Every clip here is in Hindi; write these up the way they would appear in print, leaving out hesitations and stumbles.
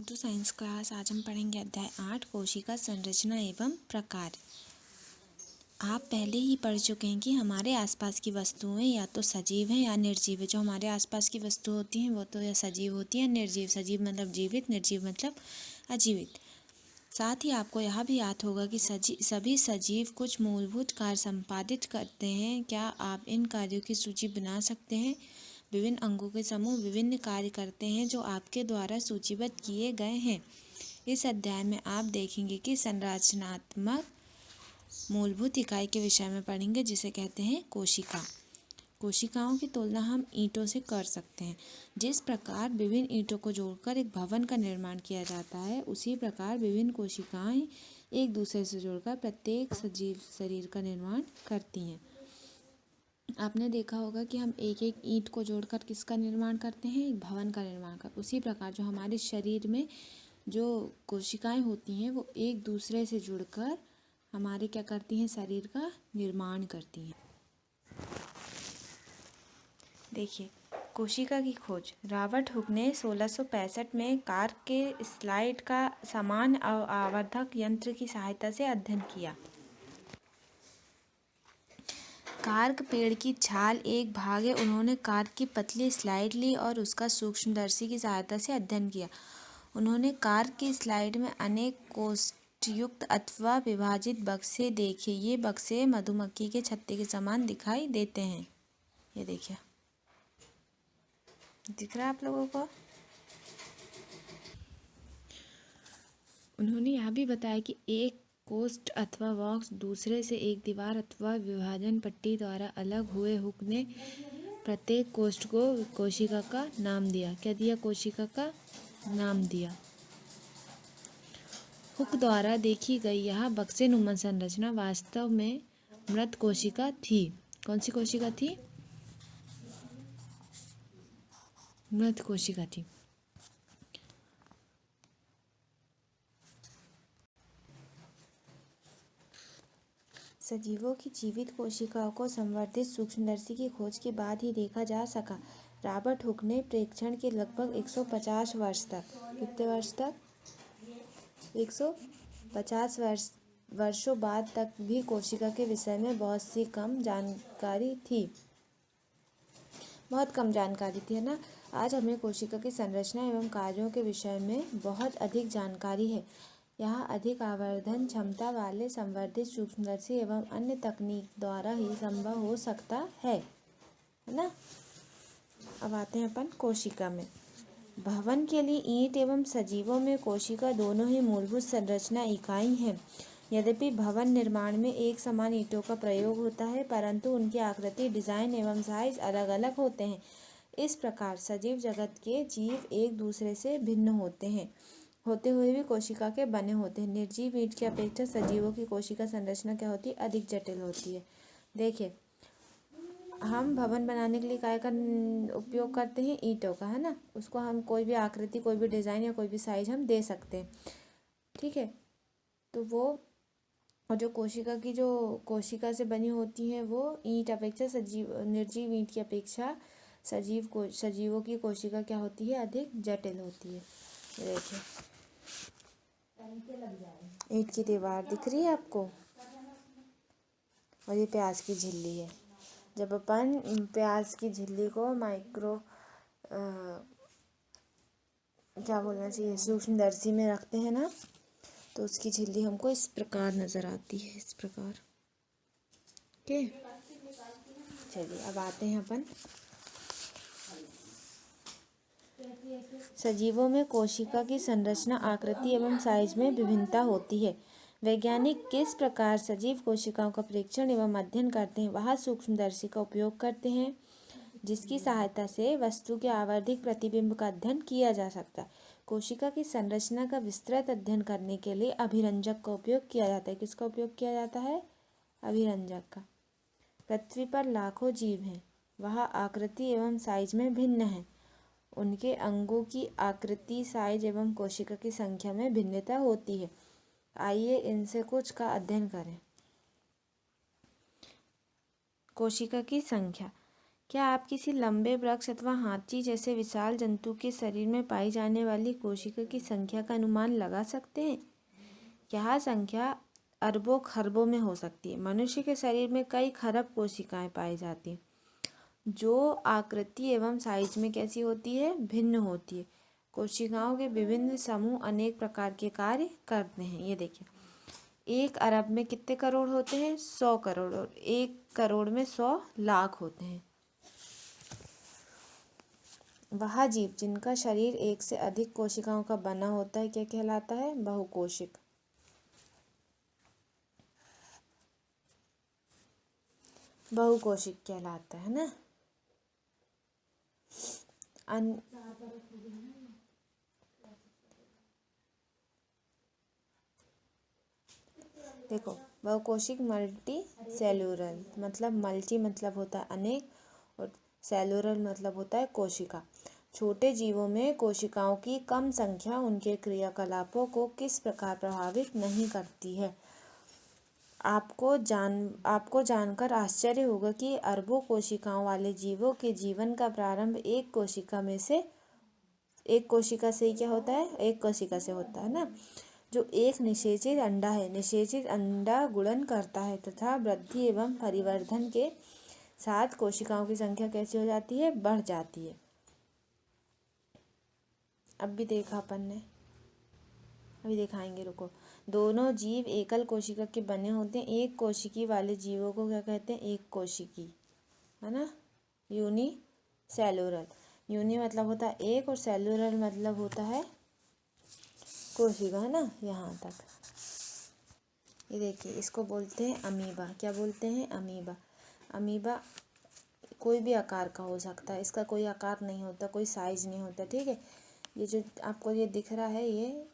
To science class. आज हम पढ़ेंगे अध्याय 8 कोशिका संरचना एवं प्रकार। आप पहले ही पढ़ चुके हैं कि हमारे आसपास की वस्तुएं या तो सजीव हैं या निर्जीव है। जो हमारे आसपास की वस्तु होती हैं वो तो या सजीव होती हैं, निर्जीव। सजीव मतलब जीवित, निर्जीव मतलब अजीवित। साथ ही आपको यह भी याद होगा कि सभी सजीव कुछ मूलभूत कार्य संपादित करते हैं। क्या आप इन कार्यों की सूची बना सकते हैं? विभिन्न अंगों के समूह विभिन्न कार्य करते हैं जो आपके द्वारा सूचीबद्ध किए गए हैं। इस अध्याय में आप देखेंगे कि संरचनात्मक मूलभूत इकाई के विषय में पढ़ेंगे, जिसे कहते हैं कोशिका। कोशिकाओं की तुलना हम ईंटों से कर सकते हैं। जिस प्रकार विभिन्न ईंटों को जोड़कर एक भवन का निर्माण किया जाता है, उसी प्रकार विभिन्न कोशिकाएं एक दूसरे से जुड़कर प्रत्येक सजीव शरीर का निर्माण करती हैं। आपने देखा होगा कि हम एक एक ईंट को जोड़कर किसका निर्माण करते हैं? एक भवन का निर्माण कर। उसी प्रकार जो हमारे शरीर में जो कोशिकाएं होती हैं वो एक दूसरे से जुड़कर हमारे क्या करती हैं? शरीर का निर्माण करती हैं। देखिए, कोशिका की खोज। रॉबर्ट हुक ने 1665 में कार्क के स्लाइड का समान आवर्धक यंत्र की सहायता से अध्ययन किया। कार्क पेड़ की छाल एक भाग है। उन्होंने कार्क की पतली स्लाइड ली और उसका सूक्ष्मदर्शी की सहायता से अध्ययन किया। उन्होंने कार्क की स्लाइड में अनेक कोष्ठयुक्त अथवा विभाजित बक्से देखे। ये बक्से मधुमक्खी के छत्ते के समान दिखाई देते हैं। ये देखिए, दिख रहा है आप लोगों को? उन्होंने यह भी बताया कि एक कोष्ठ अथवा बॉक्स दूसरे से एक दीवार अथवा विभाजन पट्टी द्वारा अलग हुए। हुक ने प्रत्येक कोष्ठ को कोशिका का नाम दिया। क्या दिया? कोशिका का नाम दिया। हुक द्वारा देखी गई यह बक्सेनुमा संरचना वास्तव में मृत कोशिका थी। कौन सी कोशिका थी? मृत कोशिका थी। सजीवों की जीवित कोशिकाओं को संवर्धित सूक्ष्मदर्शी की खोज के बाद ही देखा जा सका। रॉबर्ट हुक ने प्रेक्षण के लगभग 150 वर्ष तक, कितने वर्ष तक? 150 वर्षों बाद तक भी कोशिका के विषय में बहुत कम जानकारी थी, है ना। आज हमें कोशिका की संरचना एवं कार्यों के विषय में बहुत अधिक जानकारी है। यह अधिक आवर्धन क्षमता वाले संवर्धित सूक्ष्मदर्शी एवं अन्य तकनीक द्वारा ही संभव हो सकता है ना। अब आते हैं अपन कोशिका में। भवन के लिए ईंट एवं सजीवों में कोशिका दोनों ही मूलभूत संरचना इकाई हैं। यद्यपि भवन निर्माण में एक समान ईंटों का प्रयोग होता है, परंतु उनकी आकृति, डिजाइन एवं साइज अलग अलग होते हैं। इस प्रकार सजीव जगत के जीव एक दूसरे से भिन्न होते हुए भी कोशिका के बने होते हैं। निर्जीव ईंट की अपेक्षा सजीवों की कोशिका संरचना क्या होती है? अधिक जटिल होती है। देखिए, हम भवन बनाने के लिए काय का उपयोग करते हैं? ईंटों का, है ना। उसको हम कोई भी आकृति, कोई भी डिज़ाइन या कोई भी साइज हम दे सकते हैं, ठीक है। तो वो और जो कोशिका से बनी होती हैं वो ईंट अपेक्षा निर्जीव ईंट की अपेक्षा सजीवों की कोशिका क्या होती है? अधिक जटिल होती है। देखिए, ईंट की दीवार दिख रही है आपको, और ये प्याज की झिल्ली है। जब अपन प्याज की झिल्ली को सूक्ष्मदर्शी में रखते हैं ना, तो उसकी झिल्ली हमको इस प्रकार नजर आती है, इस प्रकार के। चलिए, अब आते हैं अपन सजीवों में कोशिका की संरचना, आकृति एवं साइज में विभिन्नता होती है। वैज्ञानिक किस प्रकार सजीव कोशिकाओं का परीक्षण एवं अध्ययन करते हैं? वह सूक्ष्मदर्शी का उपयोग करते हैं, जिसकी सहायता से वस्तु के आवर्धिक प्रतिबिंब का अध्ययन किया जा सकता है। कोशिका की संरचना का विस्तृत अध्ययन करने के लिए अभिरंजक का उपयोग किया जाता है। किसका उपयोग किया जाता है? अभिरंजक का। पृथ्वी पर लाखों जीव हैं, वह आकृति एवं साइज में भिन्न हैं। उनके अंगों की आकृति, साइज एवं कोशिका की संख्या में भिन्नता होती है। आइए इनसे कुछ का अध्ययन करें। कोशिका की संख्या। क्या आप किसी लंबे वृक्ष अथवा हाथी जैसे विशाल जंतु के शरीर में पाई जाने वाली कोशिका की संख्या का अनुमान लगा सकते हैं? यह संख्या अरबों खरबों में हो सकती है। मनुष्य के शरीर में कई खरब कोशिकाएं पाई जाती हैं, जो आकृति एवं साइज में कैसी होती है? भिन्न होती है। कोशिकाओं के विभिन्न समूह अनेक प्रकार के कार्य करते हैं। ये देखिए, 1 अरब में कितने करोड़ होते हैं? 100 करोड़। और 1 करोड़ में 100 लाख होते हैं। वह जीव जिनका शरीर एक से अधिक कोशिकाओं का बना होता है क्या कहलाता है? बहुकोशिक। बहुकोशिक कहलाता है ना। देखो, बहुकोशिक मल्टी सेलुलर मतलब मल्टी मतलब होता है अनेक, और सेलुलर मतलब होता है कोशिका। छोटे जीवों में कोशिकाओं की कम संख्या उनके क्रियाकलापों को किस प्रकार प्रभावित नहीं करती है? आपको जानकर आश्चर्य होगा कि अरबों कोशिकाओं वाले जीवों के जीवन का प्रारंभ एक कोशिका से ही क्या होता है? एक कोशिका से होता है ना, जो एक निषेचित अंडा है। निषेचित अंडा गुणन करता है तथा वृद्धि एवं परिवर्धन के साथ कोशिकाओं की संख्या कैसी हो जाती है? बढ़ जाती है। अब भी देखा अपन ने, अभी दिखाएंगे, रुको। दोनों जीव एकल कोशिका के बने होते हैं। एक कोशिकी वाले जीवों को क्या कहते हैं? एक कोशिकी, है ना, यूनिसेलुलर। यूनि मतलब होता है एक, और सेलुलर मतलब होता है कोशिका, है ना, यहाँ तक। ये देखिए, इसको बोलते हैं अमीबा। क्या बोलते हैं? अमीबा। अमीबा कोई भी आकार का हो सकता है, इसका कोई आकार नहीं होता, कोई साइज नहीं होता, ठीक है। ये जो आपको ये दिख रहा है, ये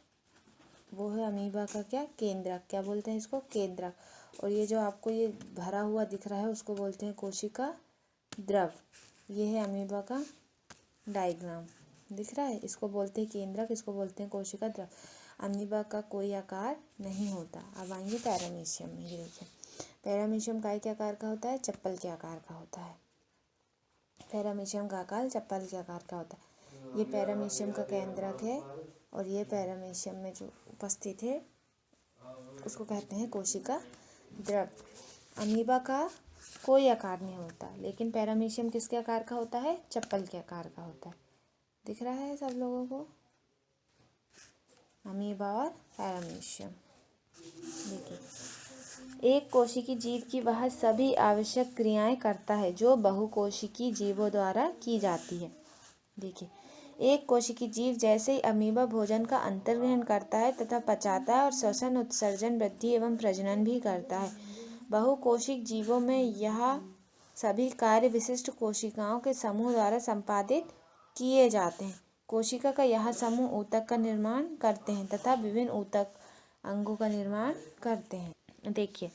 वो है अमीबा का क्या? केंद्रक। क्या बोलते हैं इसको? केंद्रक। और ये जो आपको ये भरा हुआ दिख रहा है, उसको बोलते हैं कोशिका द्रव। ये है अमीबा का डायग्राम, दिख रहा है, इसको बोलते हैं केंद्रक, इसको बोलते हैं कोशिका द्रव। अमीबा का कोई आकार नहीं होता। अब आएंगे पैरामीशियम में। ये देखिए, पैरामीशियम का क्या आकार का होता है? चप्पल के आकार का होता है। पैरामीशियम का आकार चप्पल के आकार का होता है। ये पैरामीशियम का केंद्रक है, और ये पैरामीशियम में जो उपस्थित है उसको कहते हैं कोशिका द्रव। अमीबा का कोई आकार नहीं होता, लेकिन पैरामीशियम किसके आकार का होता है? चप्पल के आकार का होता है। दिख रहा है सब लोगों को? अमीबा और पैरामीशियम। देखिए, एक कोशिकी जीव की वह सभी आवश्यक क्रियाएं करता है जो बहुकोशिकी जीवों द्वारा की जाती है। देखिए, एक कोशिकी जीव जैसे ही अमीबा भोजन का अंतर्ग्रहण करता है तथा पचाता है, और श्वसन, उत्सर्जन, वृद्धि एवं प्रजनन भी करता है। बहुकोशिक जीवों में यह सभी कार्य विशिष्ट कोशिकाओं के समूह द्वारा संपादित किए जाते हैं। कोशिका का यह समूह ऊतक का निर्माण करते हैं तथा विभिन्न ऊतक अंगों का निर्माण करते हैं। देखिए,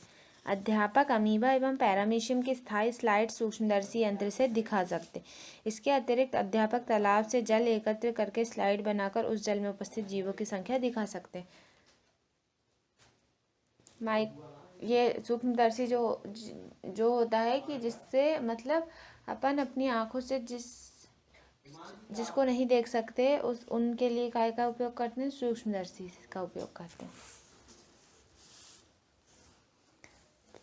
अध्यापक अमीबा एवं पैरामीशियम की स्थायी स्लाइड सूक्ष्मदर्शी यंत्र से दिखा सकते। इसके अतिरिक्त अध्यापक तालाब से जल एकत्र करके स्लाइड बनाकर उस जल में उपस्थित जीवों की संख्या दिखा सकते। ये सूक्ष्मदर्शी जो होता है कि जिससे मतलब अपन अपनी आंखों से जिसको नहीं देख सकते उनके लिए काय का उपयोग करते हैं? सूक्ष्मदर्शी का उपयोग करते हैं।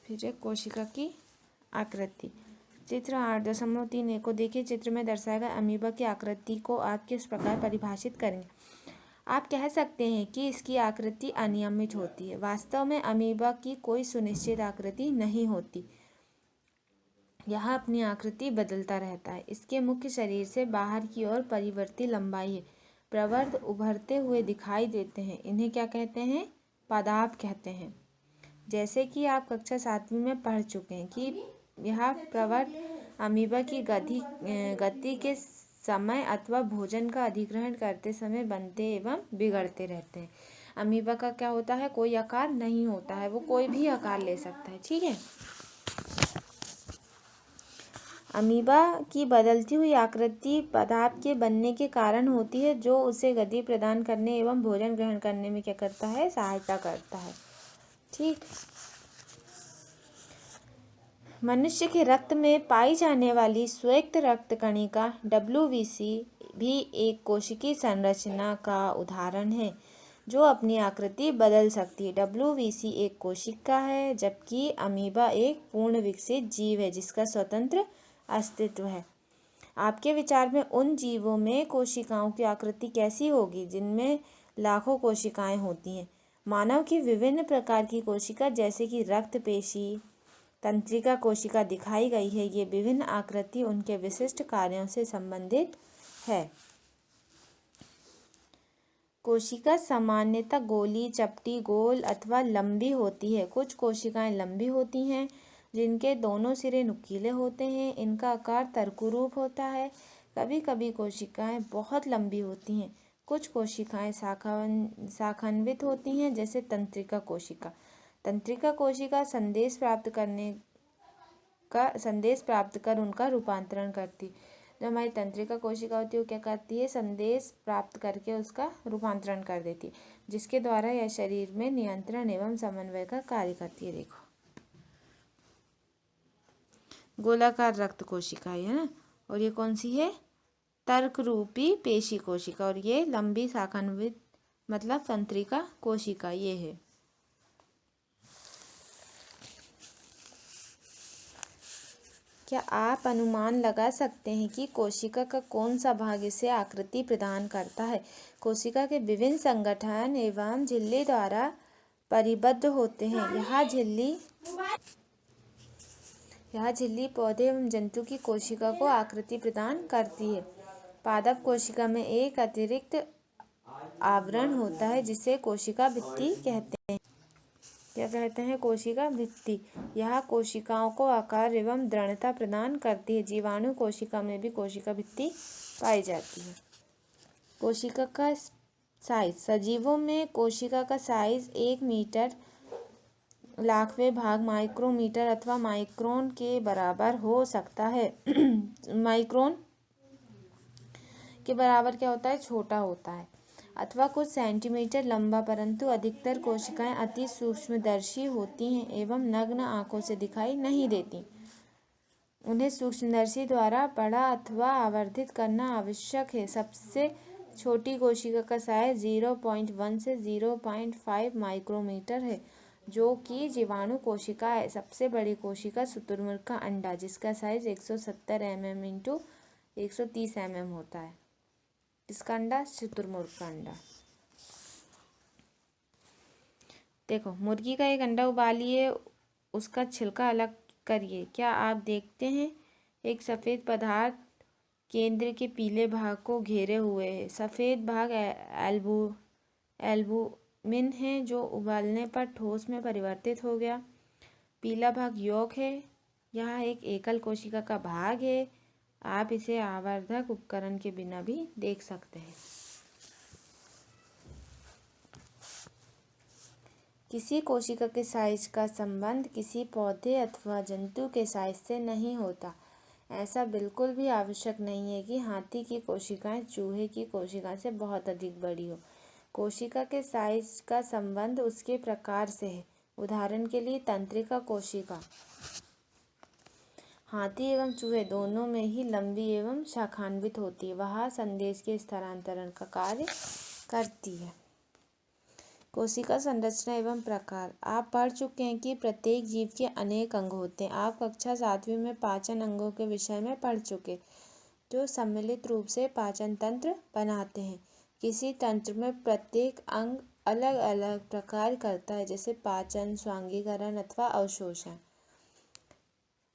फिर एक कोशिका की आकृति। चित्र 8.3 को देखिए। चित्र में दर्शाया गया अमीबा की आकृति को आप किस प्रकार परिभाषित करेंगे? आप कह सकते हैं कि इसकी आकृति अनियमित होती है। वास्तव में अमीबा की कोई सुनिश्चित आकृति नहीं होती, यह अपनी आकृति बदलता रहता है। इसके मुख्य शरीर से बाहर की ओर परिवर्ती लंबाई है। प्रवर्ध उभरते हुए दिखाई देते हैं। इन्हें क्या कहते हैं? पादाप कहते हैं। जैसे कि आप कक्षा 7वीं में पढ़ चुके हैं कि यह प्रवर्ध अमीबा की गति के समय अथवा भोजन का अधिग्रहण करते समय बनते एवं बिगड़ते रहते हैं। अमीबा का क्या होता है? कोई आकार नहीं होता है, वो कोई भी आकार ले सकता है, ठीक है। अमीबा की बदलती हुई आकृति पदार्थ के बनने के कारण होती है, जो उसे गति प्रदान करने एवं भोजन ग्रहण करने में क्या करता है? सहायता करता है, ठीक। मनुष्य के रक्त में पाई जाने वाली श्वेत रक्त कणिका WBC भी एक कोशिकीय संरचना का उदाहरण है जो अपनी आकृति बदल सकती है। WBC एक कोशिका है, जबकि अमीबा एक पूर्ण विकसित जीव है जिसका स्वतंत्र अस्तित्व है। आपके विचार में उन जीवों में कोशिकाओं की आकृति कैसी होगी जिनमें लाखों कोशिकाएं होती हैं? मानव की विभिन्न प्रकार की कोशिका जैसे कि रक्त पेशी, तंत्रिका कोशिका दिखाई गई है। ये विभिन्न आकृति उनके विशिष्ट कार्यों से संबंधित है। कोशिका सामान्यतः गोली, चपटी, गोल अथवा लंबी होती है। कुछ कोशिकाएं लंबी होती हैं जिनके दोनों सिरे नुकीले होते हैं। इनका आकार तर्करूप होता है। कभी कभी कोशिकाएं बहुत लंबी होती हैं। कुछ कोशिकाएं शाखान्वित होती हैं, जैसे तंत्रिका कोशिका। तंत्रिका कोशिका संदेश प्राप्त कर उनका रूपांतरण करती। जो हमारी तंत्रिका कोशिका होती है वो क्या करती है? संदेश प्राप्त करके उसका रूपांतरण कर देती है, जिसके द्वारा यह शरीर में नियंत्रण एवं समन्वय का कार्य करती है। देखो, गोलाकार रक्त कोशिका है ना, और ये कौन सी है? तर्करूपी पेशी कोशिका। और ये लंबी शाखान्वित मतलब तंत्रिका कोशिका ये है। क्या आप अनुमान लगा सकते हैं कि कोशिका का कौन सा भाग इसे आकृति प्रदान करता है? कोशिका के विभिन्न संगठन एवं झिल्ली द्वारा परिबद्ध होते हैं। यह झिल्ली पौधे एवं जंतु की कोशिका को आकृति प्रदान करती है। पादप कोशिका में एक अतिरिक्त आवरण होता है जिसे कोशिका भित्ति कहते हैं। क्या कहते हैं? कोशिका भित्ति। यह कोशिकाओं को आकार एवं दृढ़ता प्रदान करती है। जीवाणु कोशिका में भी कोशिका भित्ति पाई जाती है। कोशिका का साइज। सजीवों में कोशिका का साइज 1 मीटर लाखवें भाग माइक्रोमीटर अथवा माइक्रोन के बराबर हो सकता है। माइक्रोन के बराबर क्या होता है? छोटा होता है, अथवा कुछ सेंटीमीटर लंबा, परंतु अधिकतर कोशिकाएं अति सूक्ष्मदर्शी होती हैं एवं नग्न आंखों से दिखाई नहीं देती। उन्हें सूक्ष्मदर्शी द्वारा पढ़ा अथवा आवर्धित करना आवश्यक है। सबसे छोटी कोशिका का साइज 0.1 से 0.5 माइक्रोमीटर है, जो कि जीवाणु कोशिका है। सबसे बड़ी कोशिका शुतुरमुर्ग का अंडा, जिसका साइज 170 mm × 130 mm होता है। इसका अंडा, शुतुरमुर्ग का अंडा। देखो, मुर्गी का एक अंडा उबालिए, उसका छिलका अलग करिए। क्या आप देखते हैं एक सफ़ेद पदार्थ केंद्र के पीले भाग को घेरे हुए है। सफ़ेद भाग एल्बुमिन है जो उबालने पर ठोस में परिवर्तित हो गया। पीला भाग यॉक है। यह एक एकल कोशिका का भाग है। आप इसे आवर्धक उपकरण के बिना भी देख सकते हैं। किसी कोशिका के साइज का संबंध किसी पौधे अथवा जंतु के साइज से नहीं होता। ऐसा बिल्कुल भी आवश्यक नहीं है कि हाथी की कोशिकाएं चूहे की कोशिका से बहुत अधिक बड़ी हो। कोशिका के साइज का संबंध उसके प्रकार से है। उदाहरण के लिए तंत्रिका कोशिका हाथी एवं चूहे दोनों में ही लंबी एवं शाखान्वित होती है। वह संदेश के स्थानांतरण का कार्य करती है। कोशिका संरचना एवं प्रकार। आप पढ़ चुके हैं कि प्रत्येक जीव के अनेक अंग होते हैं। आप कक्षा 7वीं में पाचन अंगों के विषय में पढ़ चुके, जो सम्मिलित रूप से पाचन तंत्र बनाते हैं। किसी तंत्र में प्रत्येक अंग अलग अलग प्रकार करता है, जैसे पाचन, स्वांगीकरण अथवा अवशोषण।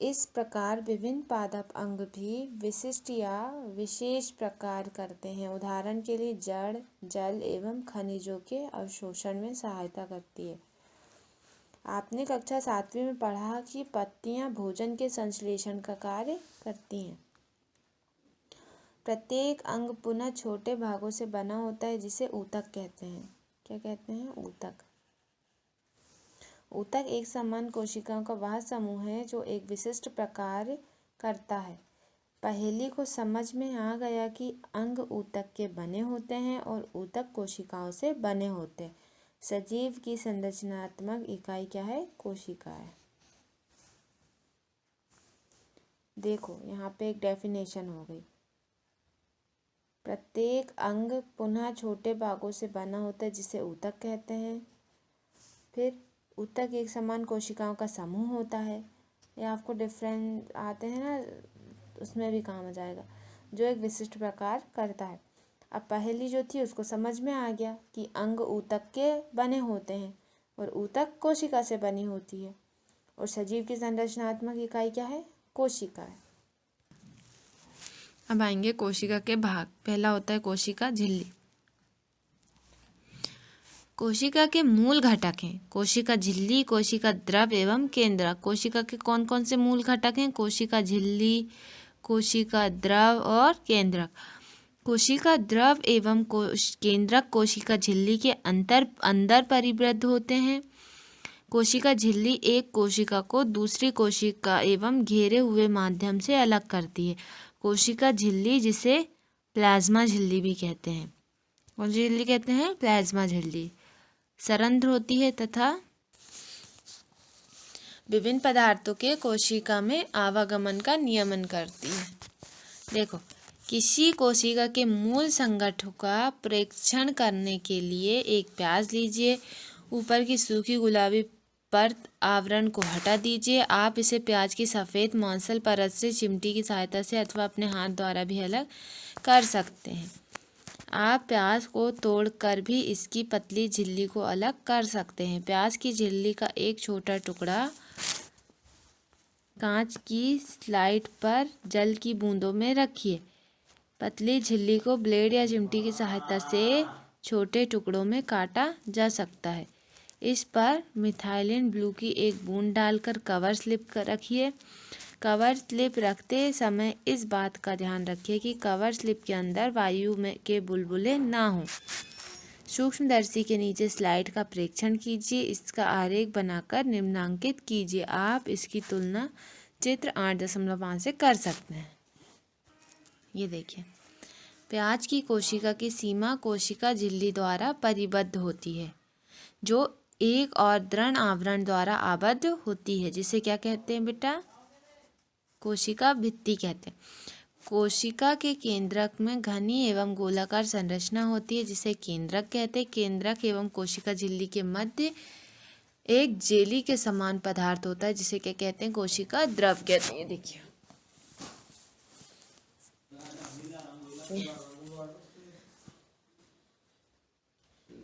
इस प्रकार विभिन्न पादप अंग भी विशिष्ट या विशेष प्रकार करते हैं। उदाहरण के लिए जड़, जल एवं खनिजों के अवशोषण में सहायता करती है। आपने कक्षा 7वीं में पढ़ा कि पत्तियां भोजन के संश्लेषण का कार्य करती हैं। प्रत्येक अंग पुनः छोटे भागों से बना होता है, जिसे ऊतक कहते हैं। क्या कहते हैं? ऊतक। ऊतक एक समान कोशिकाओं का वह समूह है जो एक विशिष्ट प्रकार करता है। पहेली को समझ में आ गया कि अंग ऊतक के बने होते हैं और ऊतक कोशिकाओं से बने होते हैं। सजीव की संरचनात्मक इकाई क्या है? कोशिका है। देखो यहाँ पे एक डेफिनेशन हो गई। प्रत्येक अंग पुनः छोटे भागों से बना होता है जिसे ऊतक कहते हैं। फिर ऊतक एक समान कोशिकाओं का समूह होता है। ये आपको डिफरेंट आते हैं ना, उसमें भी काम आ जाएगा, जो एक विशिष्ट प्रकार करता है। अब पहली जो थी उसको समझ में आ गया कि अंग ऊतक के बने होते हैं और ऊतक कोशिका से बनी होती है। और सजीव की संरचनात्मक इकाई क्या है? कोशिका है। अब आएंगे कोशिका के भाग। पहला होता है कोशिका झिल्ली। कोशिका के मूल घटक हैं कोशिका झिल्ली, कोशिका द्रव एवं केंद्रक। कोशिका के कौन कौन से मूल घटक हैं? कोशिका झिल्ली, कोशिका द्रव और केंद्रक। कोशिका द्रव एवं केंद्रक कोशिका झिल्ली के अंदर परिवृद्ध होते हैं। कोशिका झिल्ली एक कोशिका को दूसरी कोशिका एवं घेरे हुए माध्यम से अलग करती है। कोशिका झिल्ली, जिसे प्लाज्मा झिल्ली भी कहते हैं। कौन सी झिल्ली कहते हैं? प्लाज्मा झिल्ली। सरंध्र होती है तथा विभिन्न पदार्थों के कोशिका में आवागमन का नियमन करती है। देखो, किसी कोशिका के मूल संगठन का परीक्षण करने के लिए एक प्याज लीजिए। ऊपर की सूखी गुलाबी परत आवरण को हटा दीजिए। आप इसे प्याज की सफ़ेद मौसल परत से चिमटी की सहायता से अथवा अपने हाथ द्वारा भी अलग कर सकते हैं। आप प्याज को तोड़कर भी इसकी पतली झिल्ली को अलग कर सकते हैं। प्याज की झिल्ली का एक छोटा टुकड़ा कांच की स्लाइड पर जल की बूंदों में रखिए। पतली झिल्ली को ब्लेड या चिमटी की सहायता से छोटे टुकड़ों में काटा जा सकता है। इस पर मिथाइलिन ब्लू की एक बूंद डालकर कवर स्लिप कर रखिए। कवर स्लिप रखते समय इस बात का ध्यान रखिए कि कवर स्लिप के अंदर वायु में के बुलबुले ना हों। सूक्ष्मदर्शी के नीचे स्लाइड का परीक्षण कीजिए। इसका आरेख बनाकर निम्नांकित कीजिए। आप इसकी तुलना चित्र 8.5 से कर सकते हैं। ये देखिए, प्याज की कोशिका की सीमा कोशिका झिल्ली द्वारा परिबद्ध होती है, जो एक और दृढ़ आवरण द्वारा आबद्ध होती है, जिसे क्या कहते हैं बेटा? कोशिका भित्ति कहते हैं। कोशिका के केंद्रक में घनी एवं गोलाकार संरचना होती है, जिसे केंद्रक कहते हैं। केंद्रक एवं कोशिका झिल्ली के मध्य एक जेली के समान पदार्थ होता है, जिसे क्या कहते हैं? कोशिका द्रव कहते हैं। देखिए,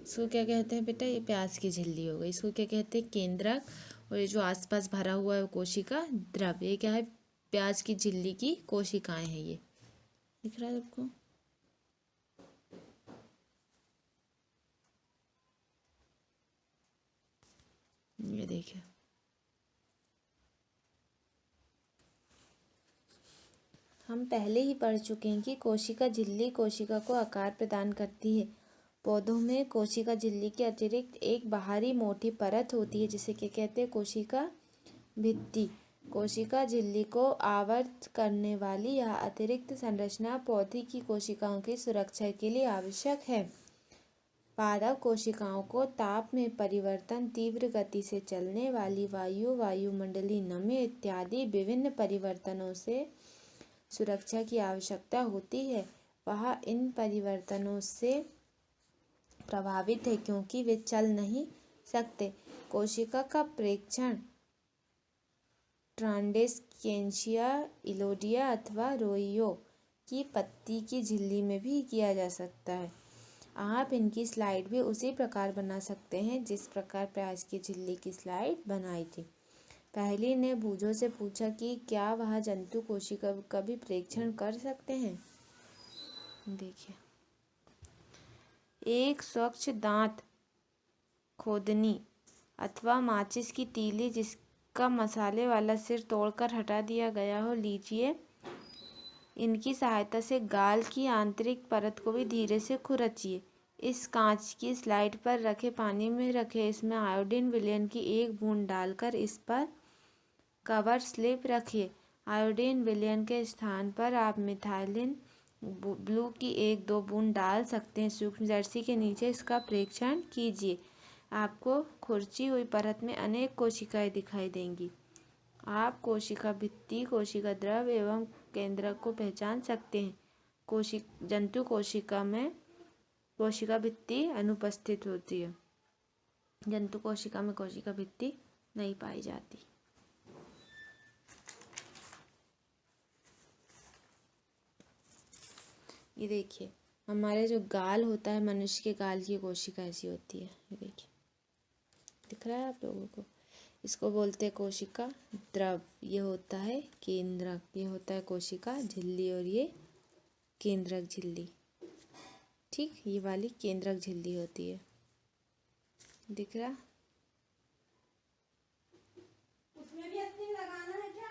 इसको क्या कहते हैं बेटा? ये प्याज की झिल्ली हो गई। इसको क्या कहते हैं? केंद्रक। और ये जो आसपास भरा हुआ है वो कोशिका द्रव। ये क्या है? प्याज की झिल्ली की कोशिकाएं हैं। ये दिख रहा है आपको? ये देखिए, हम पहले ही पढ़ चुके हैं कि कोशिका झिल्ली कोशिका को आकार प्रदान करती है। पौधों में कोशिका झिल्ली के अतिरिक्त एक बाहरी मोटी परत होती है, जिसे क्या कहते हैं? कोशिका भित्ति। कोशिका झिल्ली को आवृत करने वाली यह अतिरिक्त संरचना पौधे की कोशिकाओं की सुरक्षा के लिए आवश्यक है। पादप कोशिकाओं को ताप में परिवर्तन, तीव्र गति से चलने वाली वायु, वायुमंडलीय नमी इत्यादि विभिन्न परिवर्तनों से सुरक्षा की आवश्यकता होती है। वह इन परिवर्तनों से प्रभावित है क्योंकि वे चल नहीं सकते। कोशिका का परीक्षण ट्रांडेस्केंशिया, इलोडिया अथवा रोइयो की पत्ती की झिल्ली में भी किया जा सकता है। आप इनकी स्लाइड भी उसी प्रकार बना सकते हैं जिस प्रकार प्याज की झिल्ली की स्लाइड बनाई थी। पहली ने बूझों से पूछा कि क्या वह जंतु कोशिका का भी परीक्षण कर सकते हैं। देखिए, एक स्वच्छ दांत खोदनी अथवा माचिस की तीली जिसका मसाले वाला सिर तोड़कर हटा दिया गया हो लीजिए। इनकी सहायता से गाल की आंतरिक परत को भी धीरे से खुरचिए। इस कांच की स्लाइड पर रखे पानी में रखे इसमें आयोडीन विलयन की एक बूंद डालकर इस पर कवर स्लिप रखिए। आयोडीन विलयन के स्थान पर आप मिथाइलिन ब्लू की 1-2 बूंद डाल सकते हैं। सूक्ष्मदर्शी के नीचे इसका परीक्षण कीजिए। आपको खुरची हुई परत में अनेक कोशिकाएं दिखाई देंगी। आप कोशिका भित्ति, कोशिका द्रव एवं केंद्रक को पहचान सकते हैं। जंतु कोशिका में कोशिका भित्ति अनुपस्थित होती है। जंतु कोशिका में कोशिका भित्ति नहीं पाई जाती। ये देखिए, हमारे जो गाल होता है, मनुष्य के गाल की कोशिका ऐसी होती है। ये देखिए, दिख रहा है आप लोगों को। इसको बोलते हैं कोशिका द्रव। ये होता है केंद्रक, ये होता है कोशिका झिल्ली और ये केंद्रक झिल्ली। ठीक, ये वाली केंद्रक झिल्ली होती है। दिख रहा? उसमें भी लगाना है क्या?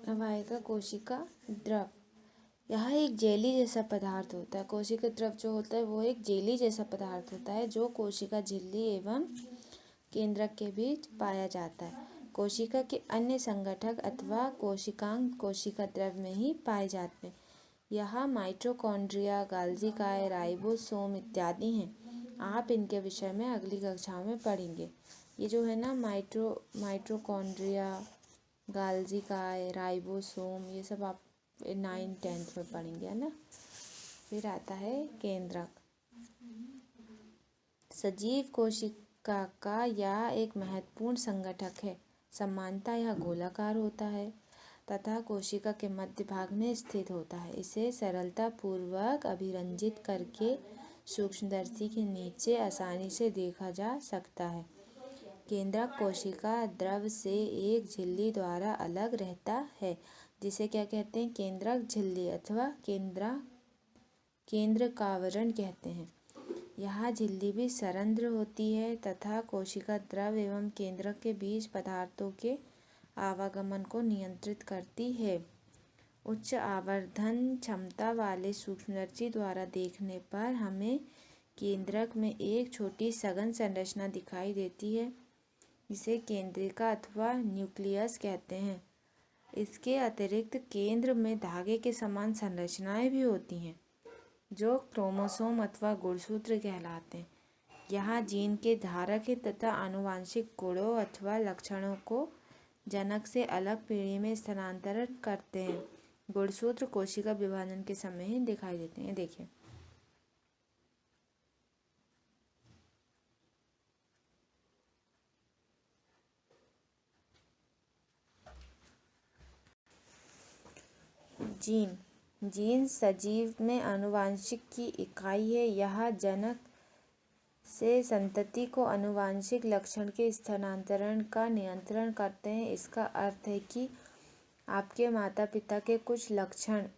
अब आएगा कोशिका द्रव। यह एक जेली जैसा पदार्थ होता है। कोशिका द्रव जो होता है वो एक जेली जैसा पदार्थ होता है जो कोशिका झिल्ली एवं केंद्रक के बीच पाया जाता है। कोशिका के अन्य संगठक अथवा कोशिकांग कोशिका द्रव में ही पाए जाते हैं। यह माइटोकॉन्ड्रिया, गाल्जी काय, राइबोसोम इत्यादि हैं। आप इनके विषय में अगली कक्षाओं में पढ़ेंगे। ये जो है ना माइटोकॉन्ड्रिया, गाल्जी काय, राइबोसोम, ये सब आप 9th 10th में पढ़ेंगे, है ना। फिर आता है केंद्रक। सजीव कोशिका का यह एक महत्वपूर्ण संगठक है। सामान्यतः यह गोलाकार होता है तथा कोशिका के मध्य भाग में स्थित होता है। इसे सरलता पूर्वक अभिरंजित करके सूक्ष्मदर्शी के नीचे आसानी से देखा जा सकता है। केंद्रक कोशिका द्रव से एक झिल्ली द्वारा अलग रहता है, जिसे क्या कहते हैं? केंद्रक झिल्ली अथवा केंद्रकावरण कहते हैं। यह झिल्ली भी सरंध्र होती है तथा कोशिका द्रव एवं केंद्रक के बीच पदार्थों के आवागमन को नियंत्रित करती है। उच्च आवर्धन क्षमता वाले सूक्ष्मदर्शी द्वारा देखने पर हमें केंद्रक में एक छोटी सघन संरचना दिखाई देती है, जिसे केंद्रिका अथवा न्यूक्लियस कहते हैं। इसके अतिरिक्त केंद्र में धागे के समान संरचनाएं भी होती हैं, जो क्रोमोसोम अथवा गुणसूत्र कहलाते हैं। यहाँ जीन के धारक है तथा आनुवांशिक गुणों अथवा लक्षणों को जनक से अलग पीढ़ी में स्थानांतरण करते हैं। गुणसूत्र कोशिका विभाजन के समय ही दिखाई देते हैं। देखिए, जीन सजीव में आनुवांशिक की इकाई है। यह जनक से संतति को आनुवांशिक लक्षण के स्थानांतरण का नियंत्रण करते हैं। इसका अर्थ है कि आपके माता पिता के कुछ लक्षण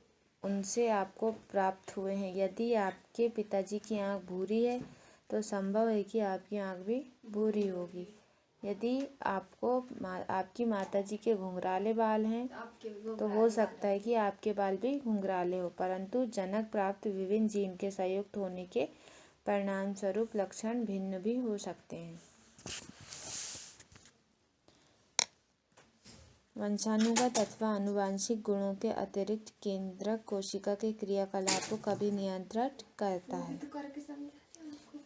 उनसे आपको प्राप्त हुए हैं। यदि आपके पिताजी की आँख भूरी है तो संभव है कि आपकी आँख भी भूरी होगी। यदि आपकी माताजी के घुंघराले बाल हैं तो हो सकता है कि आपके बाल भी घुंघराले हो, परंतु जनक प्राप्त विभिन्न जीन के संयुक्त होने के परिणाम स्वरूप लक्षण भिन्न भी हो सकते हैं। वंशानुगत अथवा आनुवांशिक गुणों के अतिरिक्त केंद्रक कोशिका के क्रियाकलापों का भी नियंत्रण करता है।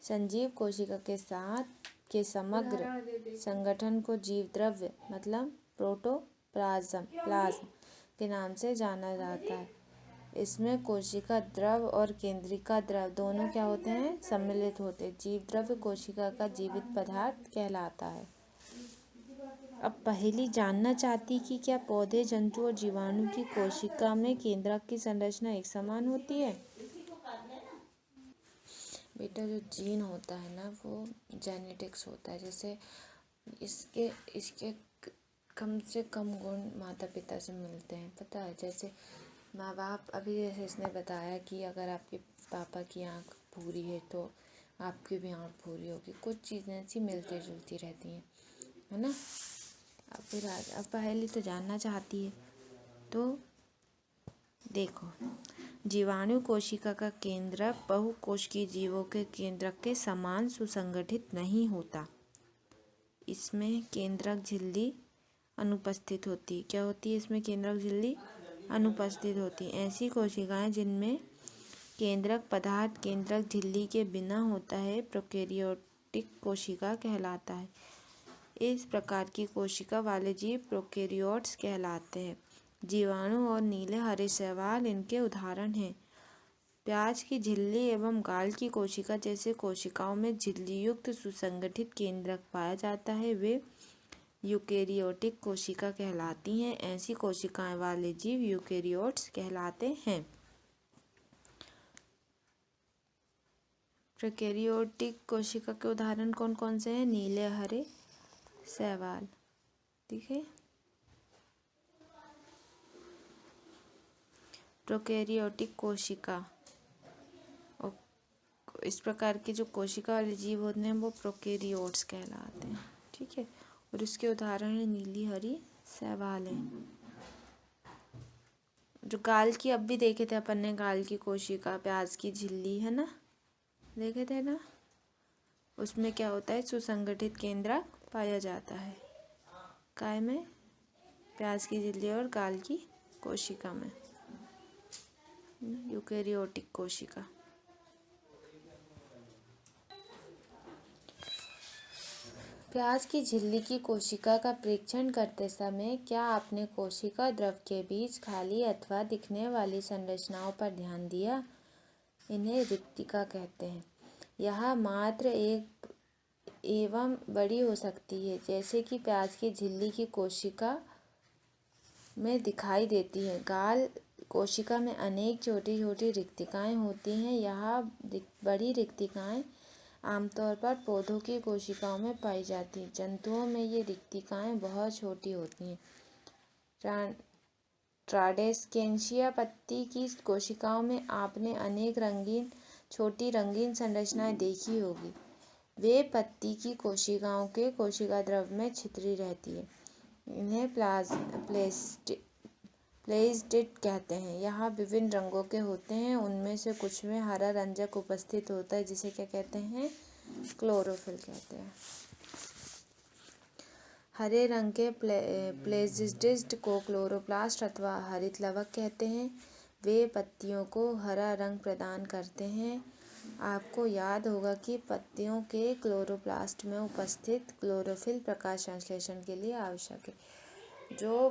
सजीव कोशिका के साथ के समग्र संगठन को जीवद्रव्य मतलब प्रोटोप्लाज्म के नाम से जाना जाता है। इसमें कोशिका द्रव और केंद्रिका द्रव दोनों क्या होते हैं? सम्मिलित होते हैं। जीवद्रव्य कोशिका का जीवित पदार्थ कहलाता है। अब पहेली जानना चाहती कि क्या पौधे, जंतु और जीवाणु की कोशिका में केंद्रक की संरचना एक समान होती है? बेटा, जो जीन होता है ना वो जेनेटिक्स होता है। जैसे इसके कम से कम गुण माता पिता से मिलते हैं, पता है। जैसे माँ बाप, अभी जैसे इसने बताया कि अगर आपके पापा की आँख भूरी है तो आपकी भी आँख भूरी होगी। कुछ चीज़ें ऐसी मिलती जुलती रहती हैं, है ना। अब पहले तो जानना चाहती है, तो देखो, जीवाणु कोशिका का केंद्रक बहुकोशिकीय जीवों के केंद्रक के समान सुसंगठित नहीं होता। इसमें केंद्रक झिल्ली अनुपस्थित होती है। क्या होती है? इसमें केंद्रक झिल्ली अनुपस्थित होती है। ऐसी कोशिकाएं जिनमें केंद्रक पदार्थ केंद्रक झिल्ली के बिना होता है प्रोकैरियोटिक कोशिका कहलाता है। इस प्रकार की कोशिका वाले जीव प्रोकैरियोट्स कहलाते हैं। जीवाणु और नीले हरे शैवाल इनके उदाहरण हैं। प्याज की झिल्ली एवं गाल की कोशिका जैसे कोशिकाओं में झिल्ली युक्त सुसंगठित केंद्रक पाया जाता है, वे यूकेरियोटिक कोशिका कहलाती हैं। ऐसी कोशिकाएं वाले जीव यूकेरियोट्स कहलाते हैं। प्रोकैरियोटिक कोशिका के उदाहरण कौन कौन से हैं? नीले हरे शैवाल। ठीक है। प्रोकैरियोटिक कोशिका, और इस प्रकार के जो कोशिका वाले जीव होते हैं वो प्रोकैरियोट्स कहलाते हैं। ठीक है। और इसके उदाहरण है नीली हरी शैवाल है। जो गाल की, अब भी देखे थे अपन ने गाल की कोशिका, प्याज की झिल्ली है ना, देखे थे ना, उसमें क्या होता है? सुसंगठित केंद्रक पाया जाता है। काय में? प्याज की झिल्ली और गाल की कोशिका में, यूकेरियोटिक कोशिका। प्याज की झिल्ली की कोशिका का परीक्षण करते समय क्या आपने कोशिका द्रव के बीच खाली अथवा दिखने वाली संरचनाओं पर ध्यान दिया? इन्हें रिक्तिका कहते हैं। यह मात्र एक एवं बड़ी हो सकती है, जैसे कि प्याज की झिल्ली की कोशिका में दिखाई देती है। गाल कोशिका में अनेक छोटी छोटी रिक्तिकाएं होती हैं। यह बड़ी रिक्तिकाएं आमतौर पर पौधों की कोशिकाओं में पाई जाती हैं। जंतुओं में ये रिक्तिकाएं बहुत छोटी होती हैं। ट्राडेस्केंशिया पत्ती की कोशिकाओं में आपने अनेक छोटी रंगीन संरचनाएं देखी होगी। वे पत्ती की कोशिकाओं के कोशिका द्रव में छितरी रहती है। इन्हें प्लेजिड कहते हैं। यहाँ विभिन्न रंगों के होते हैं। उनमें से कुछ में हरा रंजक उपस्थित होता है, जिसे क्या कहते हैं? क्लोरोफिल कहते हैं। हरे रंग के प्लेजिड्स को क्लोरोप्लास्ट अथवा हरित लवक कहते हैं। वे पत्तियों को हरा रंग प्रदान करते हैं। आपको याद होगा कि पत्तियों के क्लोरोप्लास्ट में उपस्थित क्लोरोफिल प्रकाश संश्लेषण के लिए आवश्यक है। जो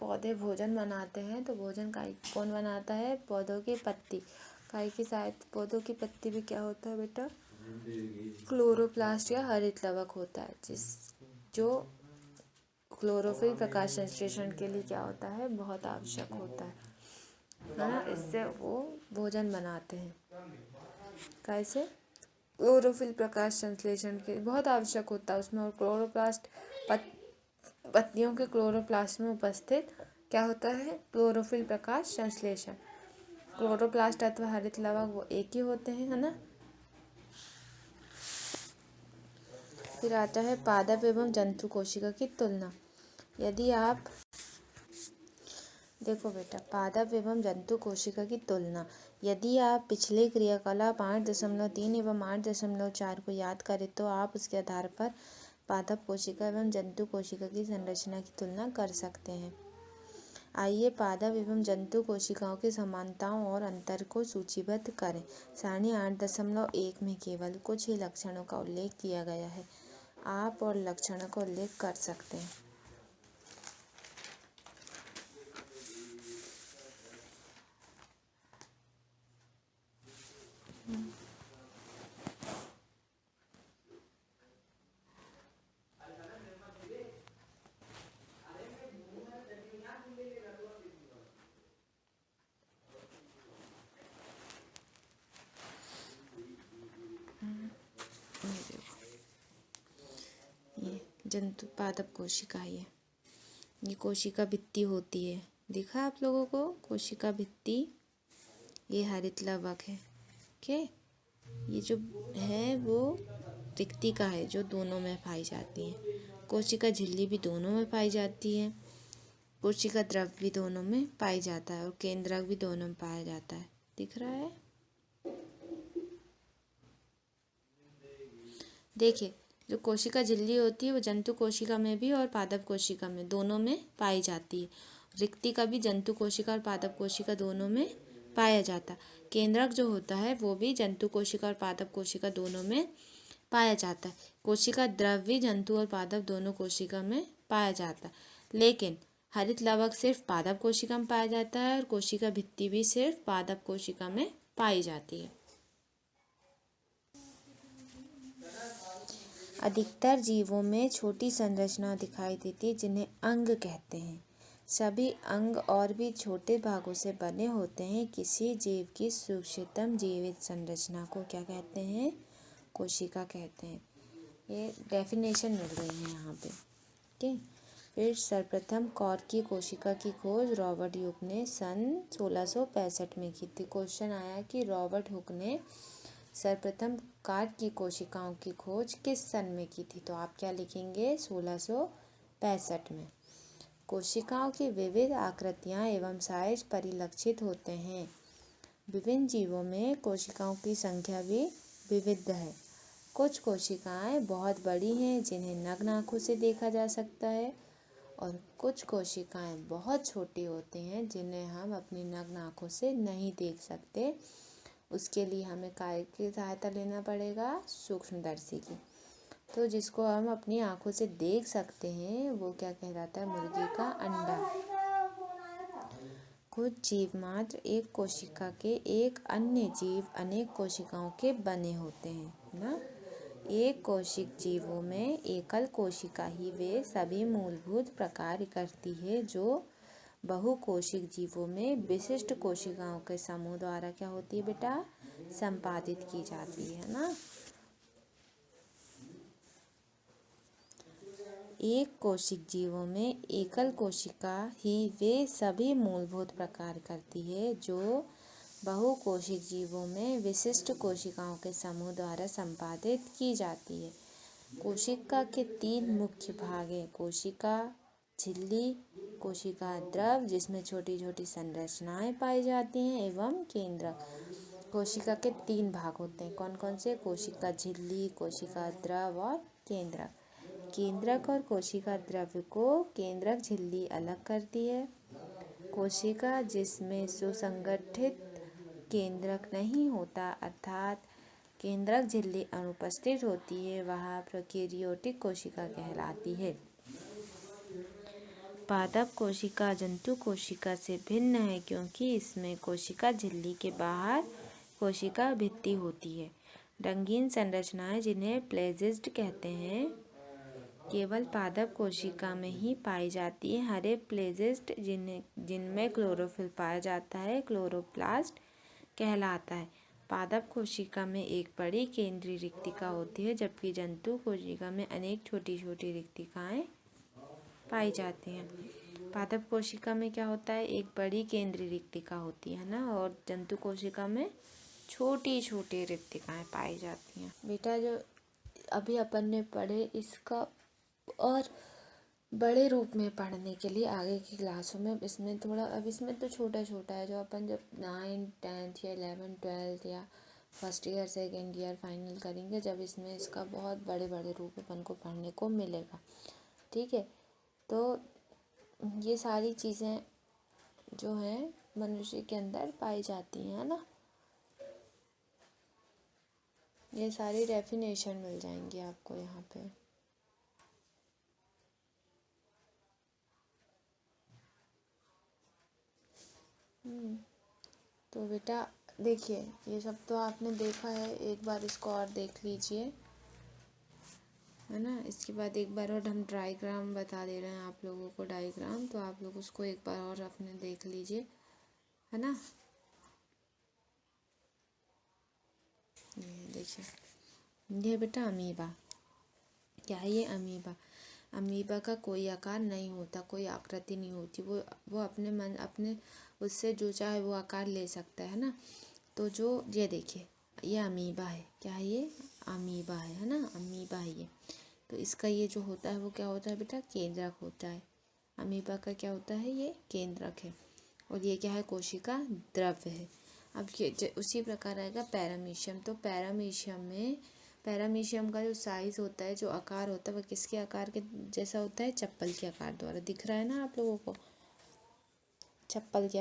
पौधे भोजन बनाते हैं, तो भोजन कौन बनाता है? पौधों की पत्ती। काई की शायद पौधों की पत्ती भी क्या होता है बेटा? क्लोरोप्लास्ट या हरित लवक होता है, जो क्लोरोफिल प्रकाश संश्लेषण के लिए क्या होता है? बहुत आवश्यक होता है ना। इससे वो भोजन बनाते हैं। कैसे? क्लोरोफिल प्रकाश संश्लेषण के बहुत आवश्यक होता है उसमें। और क्लोरोप्लास्ट पत्तियों के क्लोरोप्लास्ट में उपस्थित क्या होता है? क्लोरोफिल प्रकाश संश्लेषण। क्लोरोप्लास्ट अथवा हरित लवक वो एक ही होते हैं, है ना। फिर आता है पादप एवं जंतु कोशिका की तुलना। यदि आप देखो बेटा, पादप एवं जंतु कोशिका की तुलना, यदि आप पिछले क्रियाकलाप 8.3 एवं 8.4 को याद करें तो आप उसके आधार पर पादप कोशिका एवं जंतु कोशिका की संरचना की तुलना कर सकते हैं। आइए पादप एवं जंतु कोशिकाओं की समानताओं और अंतर को सूचीबद्ध करें। सारणी 8.1 में केवल कुछ ही लक्षणों का उल्लेख किया गया है। आप और लक्षणों का उल्लेख कर सकते हैं। जंतु पादप कोशिका, ये कोशिका भित्ति होती है। देखा आप लोगों को कोशिका भित्ति? ये हरित लवक है। ओके, ये जो है वो रिक्तिका है, जो दोनों में पाई जाती है। कोशिका झिल्ली भी दोनों में पाई जाती है। कोशिका द्रव भी दोनों में पाई जाता है और केंद्रक भी दोनों में पाया जाता है। दिख रहा है? देखिए, जो कोशिका झिल्ली होती है वो जंतु कोशिका में भी और पादप कोशिका में दोनों में पाई जाती है। रिक्तिका भी जंतु कोशिका और पादप कोशिका दोनों में पाया जाता है। केंद्रक जो होता है वो भी जंतु कोशिका और पादप कोशिका दोनों में पाया जाता है। कोशिका द्रव्य जंतु और पादप दोनों कोशिका में पाया जाता है, लेकिन हरित लवक सिर्फ पादप कोशिका में पाया जाता है और कोशिका भित्ति भी सिर्फ पादप कोशिका में पाई जाती है। अधिकतर जीवों में छोटी संरचना दिखाई देती है जिन्हें अंग कहते हैं। सभी अंग और भी छोटे भागों से बने होते हैं। किसी जीव की सूक्ष्मतम जीवित संरचना को क्या कहते हैं? कोशिका कहते हैं। ये डेफिनेशन मिल रही है यहाँ पे। ठीक। फिर सर्वप्रथम कॉर्क की कोशिका की खोज रॉबर्ट हुक ने सन 1665 में की थी। क्वेश्चन आया कि रॉबर्ट हुक ने सर्वप्रथम कॉर्क की कोशिकाओं की खोज किस सन में की थी? तो आप क्या लिखेंगे? 1665 में। कोशिकाओं की विविध आकृतियाँ एवं साइज परिलक्षित होते हैं। विभिन्न जीवों में कोशिकाओं की संख्या भी विविध है। कुछ कोशिकाएं बहुत बड़ी हैं जिन्हें नग्न आँखों से देखा जा सकता है, और कुछ कोशिकाएं बहुत छोटी होती हैं जिन्हें हम अपनी नग्न आँखों से नहीं देख सकते। उसके लिए हमें काय की सहायता लेना पड़ेगा? सूक्ष्मदर्शी की। तो जिसको हम अपनी आँखों से देख सकते हैं वो क्या कहलाता है? मुर्गी का अंडा। कुछ जीव मात्र एक कोशिका के, एक अन्य जीव अनेक कोशिकाओं के बने होते हैं, है ना। एक कोशिक जीवों में एकल कोशिका ही वे सभी मूलभूत प्रकार करती है जो बहुकोशिक जीवों में विशिष्ट कोशिकाओं के समूह द्वारा क्या होती है बेटा? संपादित की जाती है ना। एक कोशिक जीवों में एकल कोशिका ही वे सभी मूलभूत प्रकार करती है जो बहुकोशिक जीवों में विशिष्ट कोशिकाओं के समूह द्वारा संपादित की जाती है। कोशिका के 3 मुख्य भाग हैं: कोशिका झिल्ली, कोशिका द्रव जिसमें छोटी छोटी संरचनाएं पाई जाती हैं, एवं केंद्रक। कोशिका के 3 भाग होते हैं। कौन कौन से? कोशिका झिल्ली, कोशिका द्रव और केंद्रक। केंद्रक और कोशिका द्रव को केंद्रक झिल्ली अलग करती है। कोशिका जिसमें सुसंगठित केंद्रक नहीं होता अर्थात केंद्रक झिल्ली अनुपस्थित होती है, वह प्रोकैरियोटिक कोशिका कहलाती है। पादप कोशिका जंतु कोशिका से भिन्न है क्योंकि इसमें कोशिका झिल्ली के बाहर कोशिका भित्ति होती है। रंगीन संरचनाएं जिन्हें प्लेजिस्ट कहते हैं केवल पादप कोशिका में ही पाई जाती है। हरे प्लेजिस्ट जिनमें क्लोरोफिल पाया जाता है क्लोरोप्लास्ट कहलाता है। पादप कोशिका में एक बड़ी केंद्रीय रिक्तिका होती है जबकि जंतु कोशिका में अनेक छोटी छोटी रिक्तिकाएं पाई जाती हैं। पादप कोशिका में क्या होता है? एक बड़ी केंद्रीय रिक्तिका होती है ना, और जंतु कोशिका में छोटी छोटी रिक्तिकाएं पाई जाती हैं। बेटा जो अभी अपन ने पढ़े इसका और बड़े रूप में पढ़ने के लिए आगे की क्लासों में इसमें थोड़ा, अब इसमें तो छोटा छोटा है, जो अपन जब 9th 10th या 11th 12th या first year second year final करेंगे जब इसमें इसका बहुत बड़े बड़े रूप अपन को पढ़ने को मिलेगा। ठीक है, तो ये सारी चीज़ें जो हैं मनुष्य के अंदर पाई जाती हैं ना, ये सारी डेफिनेशन मिल जाएंगी आपको यहाँ पे। तो बेटा देखिए ये सब तो आपने देखा है, एक बार इसको और देख लीजिए, है ना। इसके बाद एक बार और हम डायग्राम बता दे रहे हैं आप लोगों को, डायग्राम, तो आप लोग उसको एक बार और अपने देख लीजिए, है ना। ये देखिए, ये बेटा अमीबा, क्या है ये? अमीबा। अमीबा का कोई आकार नहीं होता, कोई आकृति नहीं होती, वो अपने मन अपने उससे जो चाहे वो आकार ले सकता है ना। तो जो ये देखिए ये अमीबा है, क्या है ये? अमीबा है ना, अमीबा है ये। तो इसका ये जो होता है वो क्या होता है बेटा? केंद्रक होता है। अमीबा का क्या होता है? ये केंद्रक है। और ये क्या है? कोशिका द्रव्य है। अब ये उसी प्रकार आएगा पैरामीशियम। तो पैरामीशियम का जो साइज़ होता है, जो आकार होता है, वह किसके आकार के जैसा होता है? चप्पल के आकार द्वारा। दिख रहा है ना आप लोगों को? चप्पल के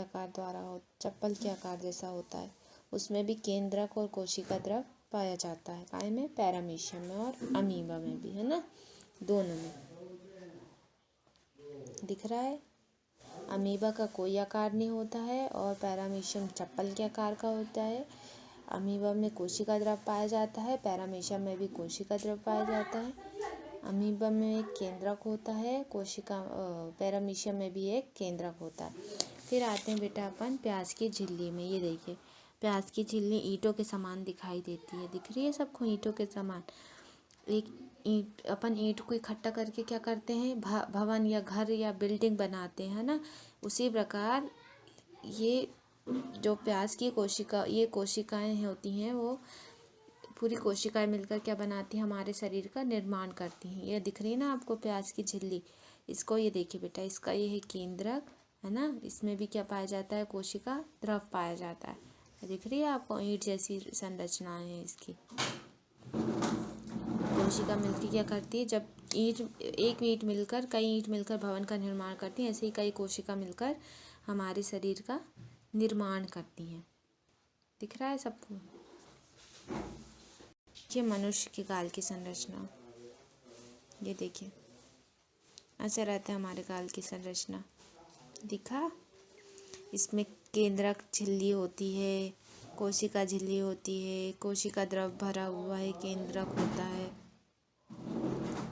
आकार जैसा होता है। उसमें भी केंद्रक और कोशिका द्रव पाया जाता है। काय में? पैरामीशियम में और अमीबा में भी, है ना, दोनों में। दिख रहा है? अमीबा का कोई आकार नहीं होता है और पैरामीशियम चप्पल के आकार का होता है। अमीबा में कोशिका द्रव पाया जाता है, पैरामीशियम में भी कोशिका द्रव पाया जाता है। अमीबा में एक केंद्रक होता है, पैरामीशियम में भी एक केंद्रक होता है। फिर आते हैं बेटा अपन प्याज की झिल्ली में। ये देखिए, प्याज की झिल्ली ईंटों के समान दिखाई देती है। दिख रही है सबको? ईंटों के समान। अपन ईंट को इकट्ठा करके क्या करते हैं? भवन या घर या बिल्डिंग बनाते हैं ना। उसी प्रकार ये जो प्याज की ये कोशिकाएं होती हैं, वो पूरी कोशिकाएं मिलकर क्या बनाती हैं? हमारे शरीर का निर्माण करती हैं। ये दिख रही है ना आपको प्याज की झिल्ली? इसको ये देखिए बेटा, इसका ये है केंद्रक, है ना। इसमें भी क्या पाया जाता है? कोशिका द्रव पाया जाता है। दिख रही है आपको? ईंट जैसी संरचनाएं हैं इसकी। कोशिका मिलकर क्या करती है? जब एक ईंट मिलकर, कई ईंट मिलकर भवन का निर्माण करती हैं, ऐसे ही कई कोशिका मिलकर हमारे शरीर का निर्माण करती हैं। दिख रहा है सबको? ये मनुष्य के गाल की संरचना, ये देखिए, ऐसे रहता है हमारे गाल की संरचना। दिखा? इसमें केंद्रक झिल्ली होती है, कोशिका झिल्ली होती है, कोशिका द्रव भरा हुआ है, केंद्रक होता है।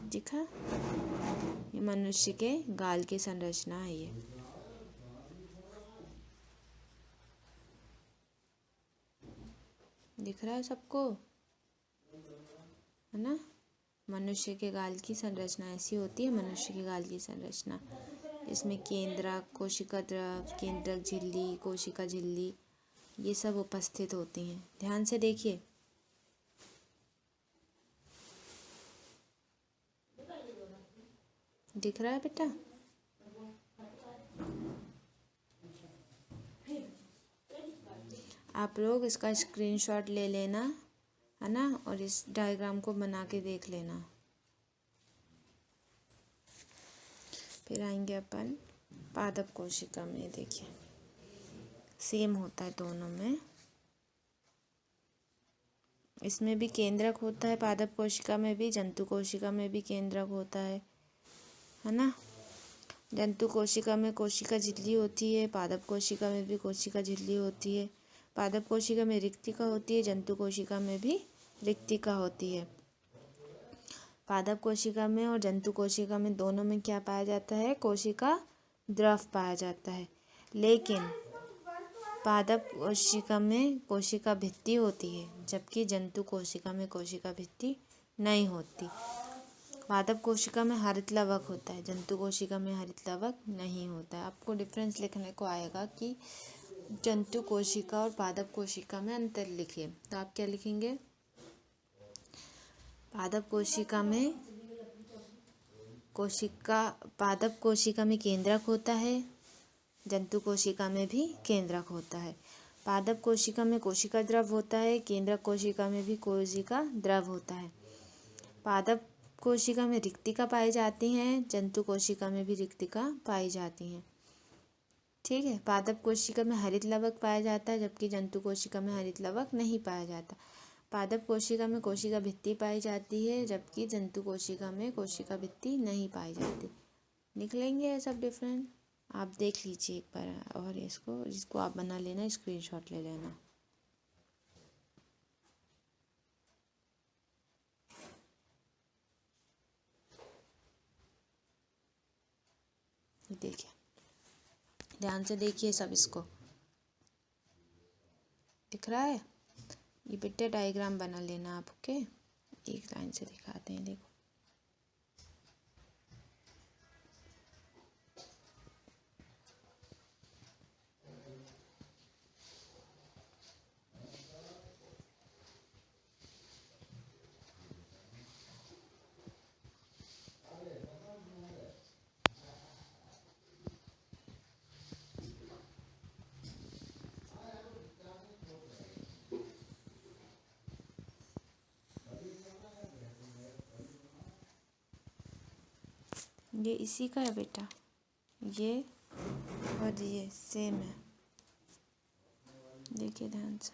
दिखा? ये मनुष्य के गाल की संरचना है। ये दिख रहा है सबको, है ना। मनुष्य के गाल की संरचना ऐसी होती है, मनुष्य के गाल की संरचना। इसमें केंद्रक, कोशिका द्रव, केंद्रक झिल्ली, कोशिका झिल्ली, ये सब उपस्थित होती हैं। ध्यान से देखिए। दिख रहा है बेटा? आप लोग इसका स्क्रीनशॉट ले लेना, है ना, और इस डायग्राम को बना के देख लेना। फिर आएंगे अपन पादप कोशिका में। देखिए, सेम होता है दोनों में। इसमें भी केंद्रक होता है, पादप कोशिका में भी, जंतु कोशिका में भी केंद्रक होता है ना। जंतु कोशिका में कोशिका झिल्ली होती है, पादप कोशिका में भी कोशिका झिल्ली होती है। पादप कोशिका में रिक्तिका होती है, जंतु कोशिका में भी रिक्तिका होती है। पादप कोशिका में और जंतु कोशिका में दोनों में क्या पाया जाता है? कोशिका द्रव पाया जाता है। लेकिन पादप कोशिका में कोशिका भित्ति होती है, जबकि जंतु कोशिका में कोशिका भित्ति नहीं होती। पादप कोशिका में हरित लवक होता है, जंतु कोशिका में हरित लवक नहीं होता है। आपको डिफरेंस लिखने को आएगा कि जंतु कोशिका और पादप कोशिका में अंतर लिखिए, तो आप क्या लिखेंगे? पादप कोशिका में केंद्रक होता है, जंतु कोशिका में भी केंद्रक होता है। पादप कोशिका में कोशिका द्रव होता है, केंद्रक कोशिका में भी कोशिका द्रव होता है। पादप कोशिका में रिक्तिका पाई जाती हैं, जंतु कोशिका में भी रिक्तिका पाई जाती हैं। ठीक है। पादप कोशिका में हरित लवक पाया जाता है, जबकि जंतु कोशिका में हरित लवक नहीं पाया जाता। पादप कोशिका में कोशिका भित्ति पाई जाती है, जबकि जंतु कोशिका में कोशिका भित्ति नहीं पाई जाती। निकलेंगे ये सब डिफरेंस, आप देख लीजिए एक बार, और इसको आप बना लेना, स्क्रीनशॉट ले लेना। देखिए, ध्यान से देखिए सब। इसको दिख रहा है? ये बेटे डायग्राम बना लेना आप। ओके, एक लाइन से दिखाते हैं। देखो, ये इसी का है बेटा, ये और ये सेम है। देखिए ध्यान से।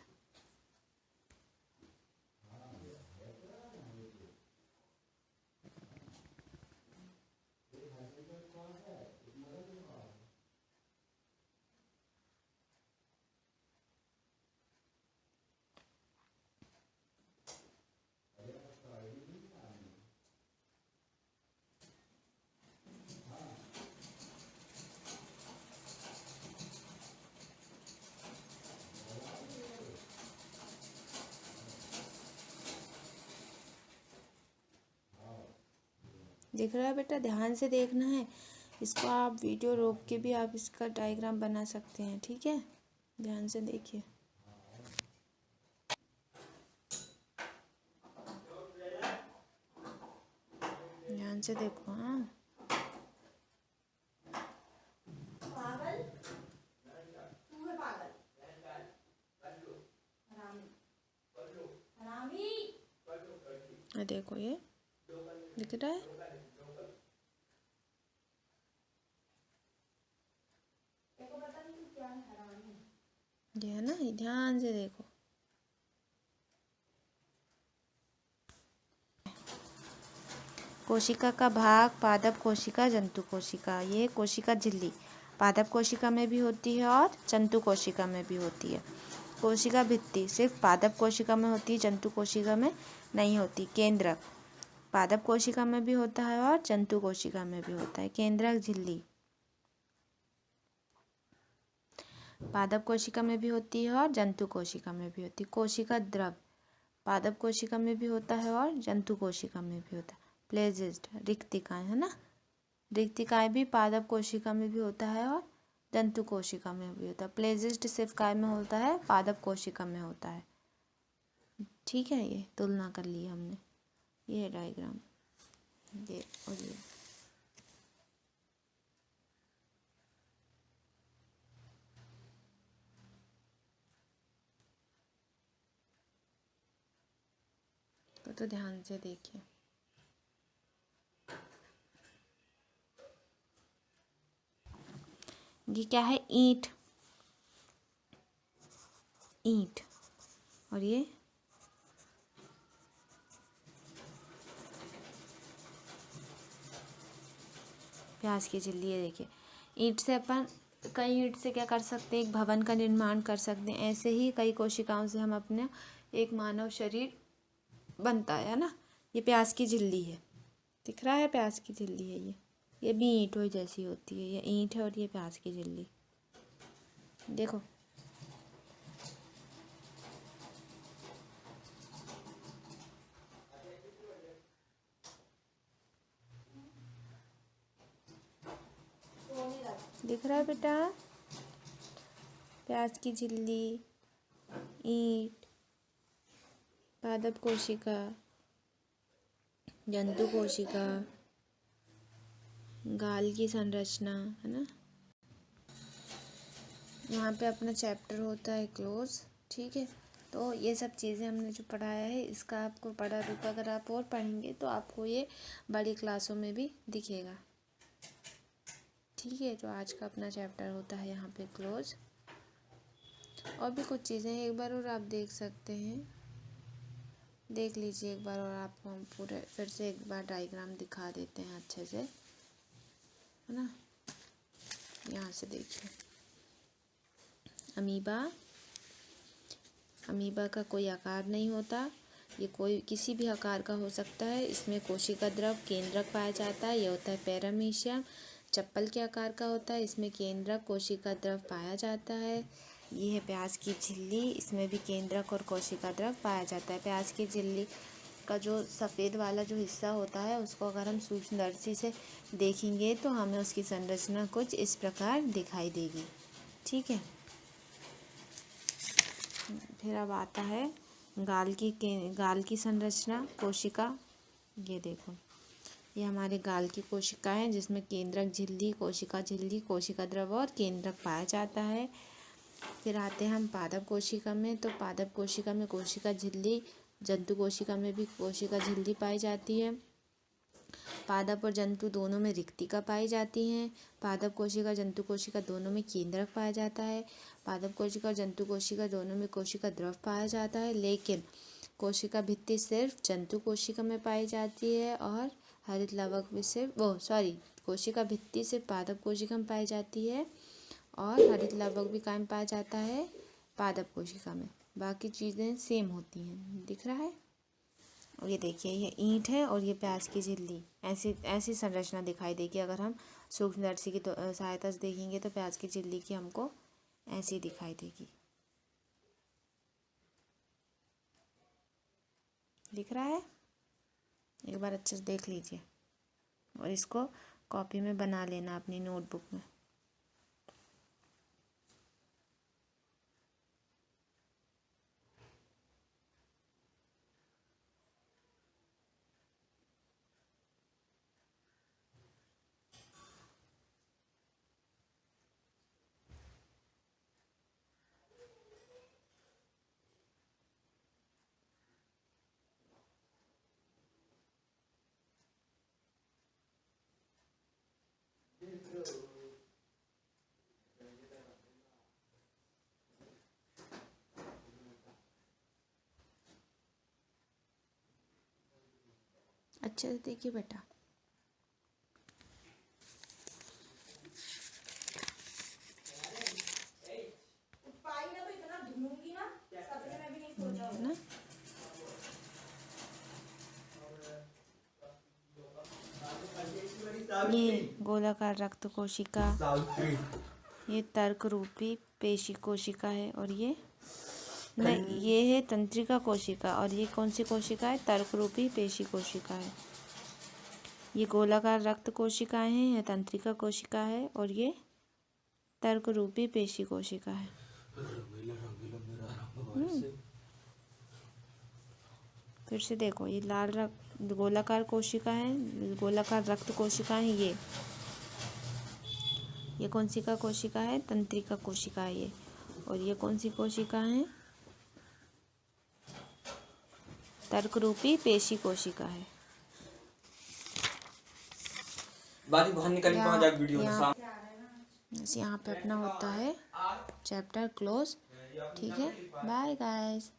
दिख रहा है बेटा? ध्यान से देखना है इसको। आप वीडियो रोक के भी आप इसका डायग्राम बना सकते हैं, ठीक है? ध्यान से देखिए। ध्यान से देखो। हाँ, देखो ये दिख रहा है? ये है ना, ध्यान से देखो। कोशिका का भाग, पादप कोशिका, जंतु कोशिका। ये कोशिका झिल्ली पादप कोशिका में भी होती है और जंतु कोशिका में भी होती है। कोशिका भित्ति सिर्फ पादप कोशिका में होती है, जंतु कोशिका में नहीं होती। केंद्रक पादप कोशिका में भी होता है और जंतु कोशिका में भी होता है। केंद्रक झिल्ली पादप कोशिका में भी होती है और जंतु कोशिका में भी होती है। कोशिका द्रव पादप कोशिका में भी होता है और जंतु कोशिका में भी होता है। प्लेजिस्ट रिक्तिकाएं, है ना? रिक्तिकाएं भी पादप कोशिका में भी होता है और जंतु कोशिका में भी होता है। प्लेजिस्ट सिर्फ काय में होता है, पादप कोशिका में होता है। ठीक है, ये तुलना कर ली हमने। ये डायग्राम, ये और ये। तो ध्यान से देखिए। ये क्या है? ईंट, ईंट। और ये प्याज की झिल्ली है। देखिए, ईंट से अपन कई ईंट से क्या कर सकते हैं? एक भवन का निर्माण कर सकते हैं। ऐसे ही कई कोशिकाओं से हम अपने एक मानव शरीर बनता है ना? ये प्याज की झिल्ली है, दिख रहा है? प्याज की झिल्ली है ये भी ईंटों जैसी होती है। ये ईंट है और ये प्याज की झिल्ली। देखो, दिख रहा है बेटा? प्याज की झिल्ली, ईंट, पादप कोशिका, जंतु कोशिका, गाल की संरचना, है ना? यहाँ पे अपना चैप्टर होता है क्लोज, ठीक है? तो ये सब चीज़ें हमने जो पढ़ाया है, इसका आपको पढ़ा रूप अगर आप और पढ़ेंगे तो आपको ये बड़ी क्लासों में भी दिखेगा, ठीक है? तो आज का अपना चैप्टर होता है यहाँ पे क्लोज। और भी कुछ चीज़ें एक बार और आप देख सकते हैं, देख लीजिए एक बार और। आपको हम पूरे फिर से एक बार डायग्राम दिखा देते हैं अच्छे से, है ना? यहाँ से देखिए, अमीबा, अमीबा का कोई आकार नहीं होता। ये कोई किसी भी आकार का हो सकता है। इसमें कोशिका द्रव केंद्रक पाया जाता है। ये होता है पैरामीशियम। चप्पल के आकार का होता है। इसमें केंद्रक कोशिका द्रव पाया जाता है। ये है प्याज की झिल्ली, इसमें भी केंद्रक और कोशिका द्रव पाया जाता है। प्याज की झिल्ली का जो सफ़ेद वाला जो हिस्सा होता है, उसको अगर हम सूक्ष्मदर्शी से देखेंगे तो हमें उसकी संरचना कुछ इस प्रकार दिखाई देगी, ठीक है? फिर अब आता है गाल की संरचना, कोशिका। ये देखो, ये हमारे गाल की कोशिका है जिसमें केंद्रक झिल्ली, कोशिका द्रव और केंद्रक पाया जाता है। फिर आते हैं हम पादप कोशिका में। तो पादप कोशिका में कोशिका झिल्ली, जंतु कोशिका में भी कोशिका झिल्ली पाई जाती है। पादप और जंतु दोनों में रिक्तिका पाई जाती हैं। पादप कोशिका जंतु कोशिका दोनों में केंद्रक पाया जाता है। पादप कोशिका और जंतु कोशिका दोनों में कोशिका द्रव पाया जाता है। लेकिन कोशिका भित्ति सिर्फ जंतु कोशिका में पाई जाती है और हरित लवक भी कोशिका भित्ति सिर्फ पादप कोशिका में पाई जाती है और हरित लवक भी कहाँ पाया जाता है? पादप कोशिका में। बाकी चीज़ें सेम होती हैं, दिख रहा है? और ये देखिए, ये ईंट है और ये प्याज की झिल्ली। ऐसी संरचना दिखाई देगी अगर हम सूक्ष्मदर्शी की सहायता से देखेंगे तो प्याज की झिल्ली की हमको ऐसी दिखाई देगी, दिख रहा है? एक बार अच्छे से देख लीजिए। और इसको कॉपी में बना लेना अपनी नोटबुक में। अच्छे से देखिए बेटा। ना ये गोलाकार रक्त कोशिका, ये तर्क रूपी पेशी कोशिका है, और ये नहीं, ये है तंत्रिका कोशिका, और ये कौन सी कोशिका है? तर्क रूपी पेशी कोशिका है। ये गोलाकार रक्त कोशिकाएं हैं, यह तंत्रिका कोशिका है, और ये तर्क रूपी पेशी कोशिका है। फिर से देखो, ये लाल रक्त गोलाकार कोशिका है, गोलाकार रक्त कोशिका है। ये कौन सी का कोशिका है? तंत्रिका कोशिका है ये। और ये कौन सी कोशिका है? तर्क रूपी पेशी कोशिका है। यहाँ पे अपना होता है चैप्टर क्लोज। ठीक है, बाय गाइस।